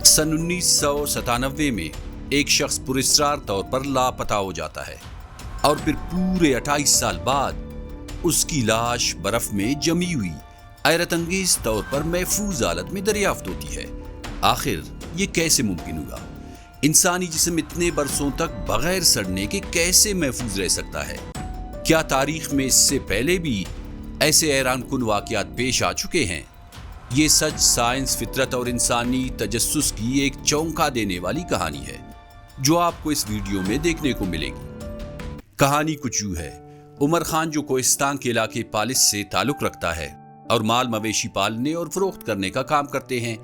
सन 1997 में एक शख्स पुरस्कार तौर पर लापता हो जाता है और फिर पूरे 28 साल बाद उसकी लाश बर्फ में जमी हुई हैरत अंगेज तौर पर महफूज हालत में दरियाफ्त होती है। आखिर ये कैसे मुमकिन हुआ? इंसानी जिस्म इतने बरसों तक बगैर सड़ने के कैसे महफूज रह सकता है? क्या तारीख में इससे पहले भी ऐसे हैरानकुन वाक़यात पेश आ चुके हैं? ये सच, साइंस, फितरत और इंसानी तजस्सुस की एक चौंका देने वाली कहानी है जो आपको इस वीडियो में देखने को मिलेगी। कहानी कुछ यूं है। उमर खान, जो कोहिस्तान के इलाके पालिस से ताल्लुक रखता है और माल मवेशी पालने और फरोख्त करने का काम करते हैं,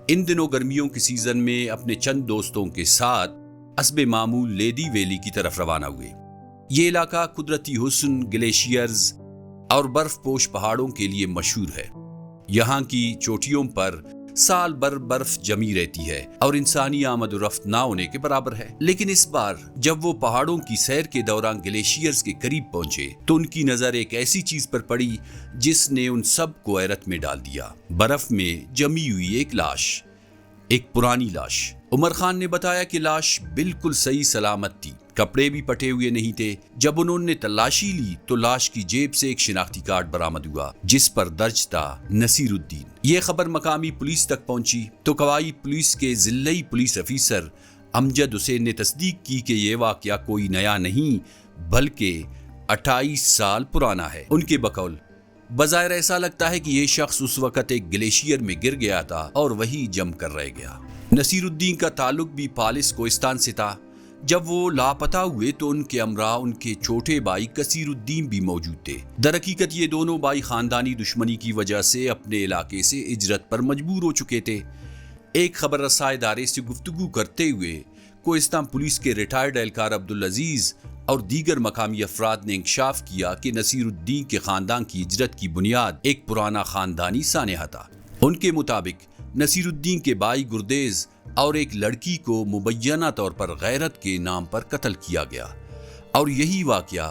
इन दिनों गर्मियों के सीजन में अपने चंद दोस्तों के साथ हस्बे मामूल लेदी वैली की तरफ रवाना हुए। ये इलाका कुदरती हुस्न, ग्लेशियर्स और बर्फपोश पहाड़ों के लिए मशहूर है। यहाँ की चोटियों पर साल भर बर्फ जमी रहती है और इंसानी आमद और रफ्त ना होने के बराबर है। लेकिन इस बार जब वो पहाड़ों की सैर के दौरान ग्लेशियर्स के करीब पहुंचे तो उनकी नजर एक ऐसी चीज पर पड़ी जिसने उन सब को हैरत में डाल दिया। बर्फ में जमी हुई एक लाश, एक पुरानी लाश। उमर खान ने बताया कि लाश बिल्कुल सही सलामत थी, कपड़े भी पटे हुए नहीं थे। जब उन्होंने तलाशी ली तो लाश की जेब से एक शिनाख्ती कार्ड बरामद हुआ जिस पर दर्ज था नसीरुद्दीन। ये खबर मकामी पुलिस तक पहुंची तो कवाई पुलिस के जिल्लई पुलिस अफीसर अमजद हुसैन ने तस्दीक की कि ये वाकया कोई नया नहीं बल्कि 28 साल पुराना है। उनके बकौल बज़ाहिर ऐसा लगता है कि ये शख्स उस वक्त एक ग्लेशियर में गिर गया था और वही जम कर रह गया। नसीरुद्दीन का ताल्लुक भी पालिस कोहिस्तान से था। जब वो लापता हुए तो उनके हमरा उनके छोटे भाई कसीरुद्दीन भी मौजूद थे। दरहकीकत ये दोनों भाई खानदानी दुश्मनी की वजह से अपने इलाके से हिजरत पर मजबूर हो चुके थे। एक खबर रसां इदारे से गुफ्तगू करते हुए कोहिस्तान पुलिस के रिटायर्ड एहलकार अब्दुल अजीज और दीगर मकामी अफराद ने इंकशाफ किया कि नसीरुद्दीन के खानदान की हिजरत की बुनियाद एक पुराना खानदानी सानेहा था। उनके मुताबिक नसीरुद्दीन के भाई गुरदेज और एक लड़की को मुबैना तौर पर गैरत के नाम पर कत्ल किया गया और यही वाकया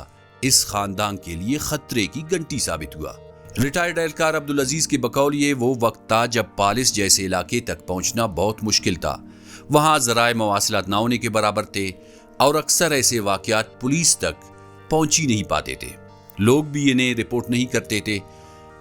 इस खानदान के लिए खतरे की घंटी साबित हुआ। रिटायर्ड एहलकार अब्दुल अजीज के बकौल ये वो वक्त था जब पालिस जैसे इलाके तक पहुंचना बहुत मुश्किल था। वहां ज़राए मवासिलात ना होने के बराबर थे और अक्सर ऐसे वाकयात पुलिस तक पहुंच ही नहीं पाते थे। लोग भी इन्हें रिपोर्ट नहीं करते थे।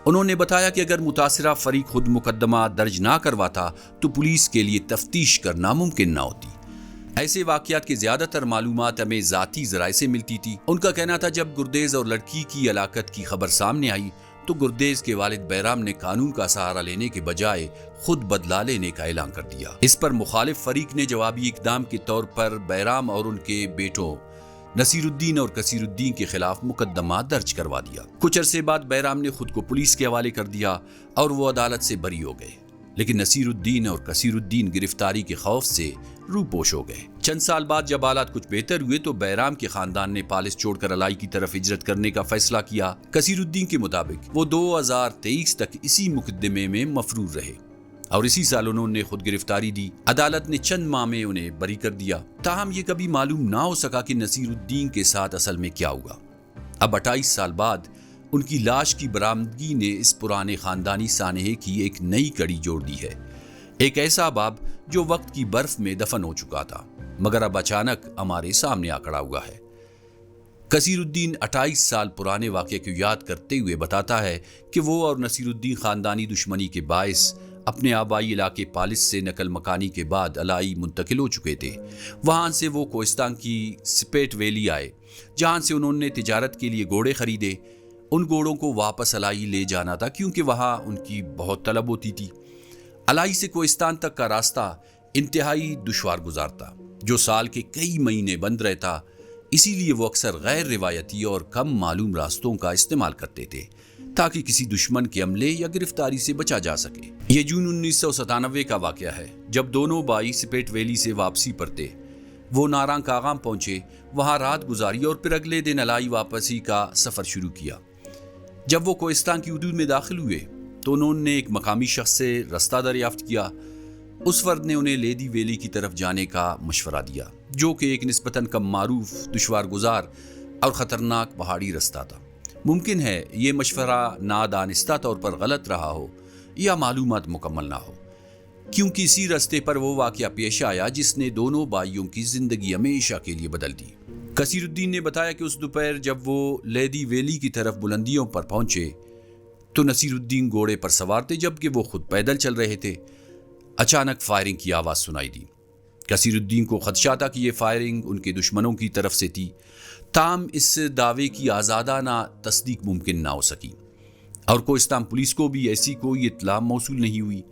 उन्होंने बताया कि अगर मुतासिरा फरीक खुद मुकदमा दर्ज ना करवाता तो पुलिस के लिए तफ्तीश करना मुमकिन ना होती। ऐसे वाकयात की ज्यादातर मालूमात हमें जाती जराए से मिलती थी। उनका कहना था जब गुरदेज और लड़की की हलाकत की खबर सामने आई तो गुरदेज के वालिद बैराम ने कानून का सहारा लेने के बजाय खुद बदला लेने का ऐलान कर दिया। इस पर मुखालिफ फरीक ने जवाबी इकदाम के तौर पर बैराम और उनके बेटों नसीरुद्दीन और कसीरुद्दीन के खिलाफ मुकदमा दर्ज करवा दिया। कुछ अरसे बाद बैराम ने खुद को पुलिस के हवाले कर दिया और वो अदालत से बरी हो गए। लेकिन नसीरुद्दीन और कसीरुद्दीन गिरफ्तारी के खौफ से रूपोश हो गए। चंद साल बाद जब हालात कुछ बेहतर हुए तो बैराम के खानदान ने पालिस छोड़कर अलाई की तरफ हिजरत करने का फैसला किया। कसीरुद्दीन के मुताबिक वो 2023 तक इसी मुकदमे में मफरूर रहे और इसी साल उन्होंने खुद गिरफ्तारी दी। अदालत ने चंद माह में उन्हें बरी कर दिया। ताहम ये कभी मालूम ना हो सका कि नसीरुद्दीन के साथ असल में क्या हुआ। अब 28 साल बाद उनकी लाश की बरामदगी ने इस पुराने खानदानी सानेहे की एक नई कड़ी जोड़ दी है। एक ऐसा बाब जो वक्त की बर्फ में दफन हो चुका था मगर अब अचानक हमारे सामने आ खड़ा हुआ है। कसीरुद्दीन 28 साल पुराने वाक़े को याद करते हुए बताता है कि वो और नसीरुद्दीन खानदानी दुश्मनी के बायस अपने आबाई इलाके पालिस से नकल मकानी के बाद अलाई मुंतकिल हो चुके थे। वहाँ से वो कोहिस्तान की स्पेट वैली आए जहाँ से उन्होंने तिजारत के लिए घोड़े खरीदे। उन घोड़ों को वापस अलाई ले जाना था क्योंकि वहाँ उनकी बहुत तलब होती थी। अलाई से कोहिस्तान तक का रास्ता इंतहाई दुश्वार गुजार था जो साल के कई महीने बंद रहता। इसीलिए वो अक्सर गैर रिवायती और कम मालूम रास्तों का इस्तेमाल करते थे ताकि किसी दुश्मन के हमले या गिरफ्तारी से बचा जा सके। ये जून 1997 का वाकया है जब दोनों भाई स्पेट वैली से वापसी पर थे। वो नारांग कागाम पहुंचे, वहां रात गुजारी और फिर अगले दिन अलाई वापसी का सफर शुरू किया। जब वो कोहिस्तान की हदूद में दाखिल हुए तो उन्होंने एक मकामी शख्स से रास्ता दरियाफ्त किया। उस फर्द ने उन्हें लेदी वैली की तरफ जाने का मशवरा दिया जो कि एक निस्बतन कम मारूफ, दुश्वार गुजार और ख़तरनाक पहाड़ी रास्ता था। मुमकिन है ये मशवरा नादानिस्ता तौर पर गलत रहा हो या मालूमात मुकम्मल ना हो। क्योंकि इसी रास्ते पर वो वाकया पेश आया जिसने दोनों भाइयों की जिंदगी हमेशा के लिए बदल दी। कसीरुद्दीन ने बताया कि उस दोपहर जब वो लेडी वैली की तरफ बुलंदियों पर पहुंचे तो नसीरुद्दीन घोड़े पर सवार थे जबकि वो खुद पैदल चल रहे थे। अचानक फायरिंग की आवाज़ सुनाई दी। कसीरुद्दीन को खदशा था कि ये फायरिंग उनके दुश्मनों की तरफ से थी, ताम इस दावे की आज़ादाना तस्दीक मुमकिन ना हो सकी और कोहिस्तान पुलिस को भी ऐसी कोई इत्तला मौसूल नहीं हुई।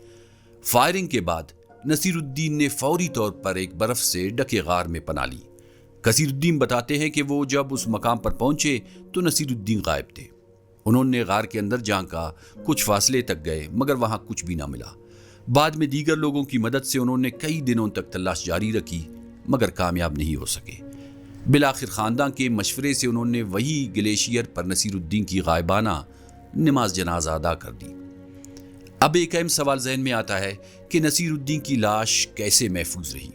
फायरिंग के बाद नसीरुद्दीन ने फौरी तौर पर एक बर्फ से ढके गार में पनाह ली। कसीरुद्दीन बताते हैं कि वो जब उस मकाम पर पहुंचे तो नसीरुद्दीन गायब थे। उन्होंने गार के अंदर झांका, कुछ फासले तक गए मगर वहां कुछ भी ना मिला। बाद में दीगर लोगों की मदद से उन्होंने कई दिनों तक तलाश जारी रखी मगर कामयाब नहीं हो सके। बिलाखिर खानदान के मशवरे से उन्होंने वही ग्लेशियर पर नसीरुद्दीन की गायबाना नमाज जनाजा अदा कर दी। अब एक अहम सवाल जहन में आता है कि नसीरुद्दीन की लाश कैसे महफूज रही।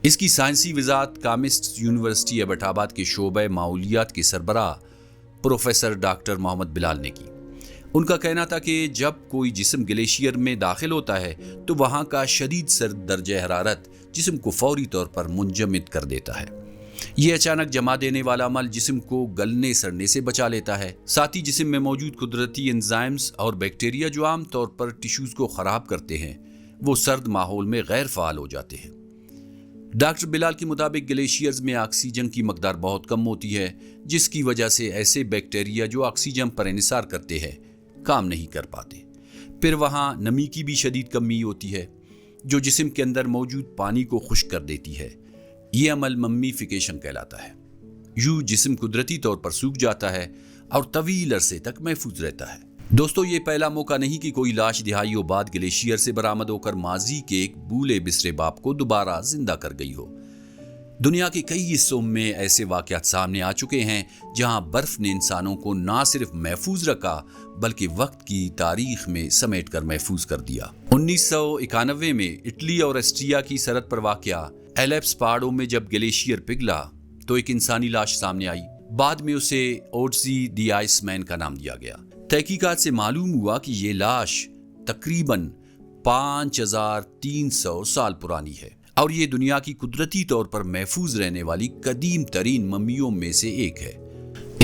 इसकी साइंसी वजाहत कामिस्ट यूनिवर्सिटी एबटाबाद के शोबे माहौलियात के सरबराह प्रोफेसर डॉक्टर मोहम्मद बिलाल ने की। उनका कहना था कि जब कोई जिस्म ग्लेशियर में दाखिल होता है तो वहाँ का शदीद सर्द दर्जे हरारत जिस्म को फौरी तौर पर मुंजमद कर देता है। ये अचानक जमा देने वाला अमल जिस्म को गलने सड़ने से बचा लेता है। साथ ही जिस्म में मौजूद कुदरती एंजाइम्स और बैक्टीरिया जो आम तौर पर टिश्यूज को खराब करते हैं वो सर्द माहौल में गैर फाल हो जाते हैं। डॉक्टर बिलाल के मुताबिक ग्लेशियर्स में ऑक्सीजन की मकदार बहुत कम होती है जिसकी वजह से ऐसे बैक्टीरिया जो ऑक्सीजन पर इन्हिसार करते हैं काम नहीं कर पाते। फिर वहाँ नमी की भी शदीद कमी होती है जो जिस्म के अंदर मौजूद पानी को खुश्क कर देती है। ये अमल मम्मीफिकेशन कहलाता है। यूं जिस्म कुदरती तौर पर सूख जाता है और तवील अरसे तक महफूज रहता है। दोस्तों, ये पहला मौका नहीं कि कोई लाश दिहाइयों बाद ग्लेशियर से बरामद होकर माजी के एक भूले बिसरे बाप को दोबारा जिंदा कर गई हो। दुनिया के कई हिस्सों में ऐसे वाकयात सामने आ चुके हैं जहां बर्फ ने इंसानों को ना सिर्फ महफूज रखा बल्कि वक्त की तारीख में समेट कर महफूज कर दिया। 1991 में इटली और ऑस्ट्रिया की सरहद पर वाकया एल्प्स पहाड़ों में जब ग्लेशियर पिघला तो एक इंसानी लाश सामने आई। बाद में उसे ओट्जी द आइसमैन का नाम दिया गया। तहकीकात से मालूम हुआ कि ये लाश तकरीबन 5300 साल पुरानी है और ये दुनिया की कुदरती तौर पर महफूज रहने वाली कदीम तरीन मम्मियों में से एक है।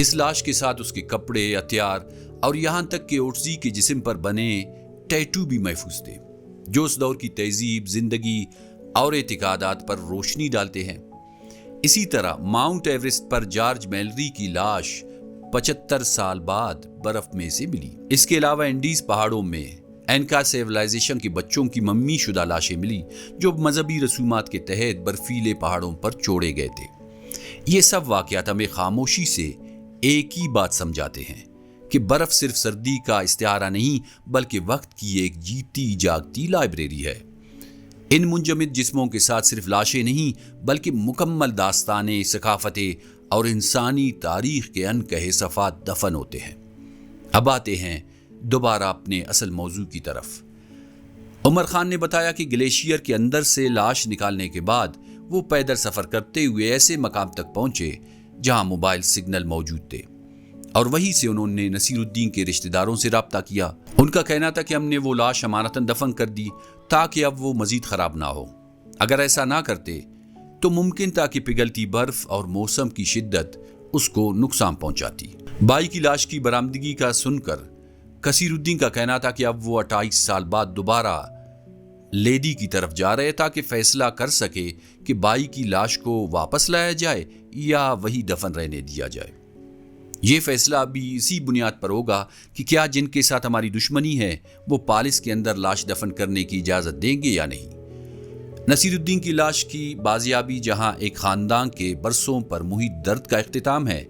इस लाश के साथ उसके कपड़े, हथियार और यहाँ तक कि ओट्जी के जिस्म पर बने टैटू भी महफूज थे जो उस दौर की तहजीब, जिंदगी और एतिकादात पर रोशनी डालते हैं। इसी तरह माउंट एवरेस्ट पर जॉर्ज मेलरी की लाश 75 साल बाद बर्फ में से मिली। इसके अलावा इंडीज पहाड़ों में एनका सिविलाइजेशन के बच्चों की मम्मी शुदा लाशें मिली जो मजहबी रसूमात के तहत बर्फीले पहाड़ों पर छोड़े गए थे। ये सब वाकयात हमें खामोशी से एक ही बात समझाते हैं कि बर्फ सिर्फ सर्दी का इस्तिआरा नहीं बल्कि वक्त की एक जीती जागती लाइब्रेरी है। इन मुंजमद जिस्मों के साथ सिर्फ लाशें नहीं बल्कि मुकम्मल दास्तानें, सकाफतें और इंसानी तारीख के अनकहे सफ़ात दफन होते हैं। अब आते हैं दोबारा अपने असल मौजू की तरफ। उमर खान ने बताया कि ग्लेशियर के अंदर से लाश निकालने के बाद वो पैदल सफ़र करते हुए ऐसे मकाम तक पहुंचे जहां मोबाइल सिग्नल मौजूद थे और वहीं से उन्होंने नसीरुद्दीन के रिश्तेदारों से राब्ता किया। उनका कहना था कि हमने वो लाश अमानतन दफन कर दी ताकि अब वो मजीद खराब ना हो। अगर ऐसा ना करते तो मुमकिन था कि पिघलती बर्फ और मौसम की शिद्दत उसको नुकसान पहुंचाती। भाई की लाश की बरामदगी का सुनकर कसीरुद्दीन का कहना था कि अब वो 28 साल बाद दोबारा लेडी की तरफ जा रहे ताकि फैसला कर सके कि भाई की लाश को वापस लाया जाए या वही दफन रहने दिया जाए। ये फैसला अभी इसी बुनियाद पर होगा कि क्या जिनके साथ हमारी दुश्मनी है वो पालिस के अंदर लाश दफन करने की इजाज़त देंगे या नहीं। नसीरुद्दीन की लाश की बाजियाबी जहां एक खानदान के बरसों पर मुहित दर्द का इख्तिताम है,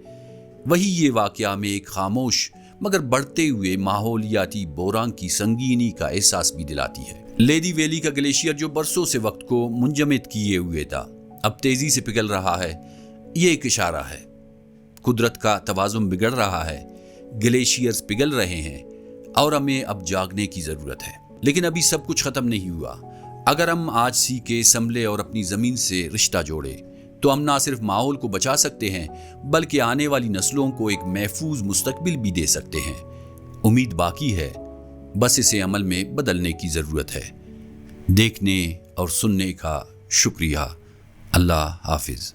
वही ये वाकया में एक खामोश मगर बढ़ते हुए माहौलियाती बोरान की संगीनी का एहसास भी दिलाती है। लेडी वैली का ग्लेशियर जो बरसों से वक्त को मुंजमद किए हुए था अब तेजी से पिघल रहा है। ये एक इशारा है, कुदरत का तवाज़ुन बिगड़ रहा है, ग्लेशियर्स पिघल रहे हैं और हमें अब जागने की ज़रूरत है। लेकिन अभी सब कुछ ख़त्म नहीं हुआ। अगर हम आज सीखे, संभले और अपनी ज़मीन से रिश्ता जोड़े तो हम ना सिर्फ माहौल को बचा सकते हैं बल्कि आने वाली नस्लों को एक महफूज मुस्तकबिल भी दे सकते हैं। उम्मीद बाकी है, बस इसे अमल में बदलने की ज़रूरत है। دیکھنے اور سننے کا شکریہ۔ اللہ حافظ۔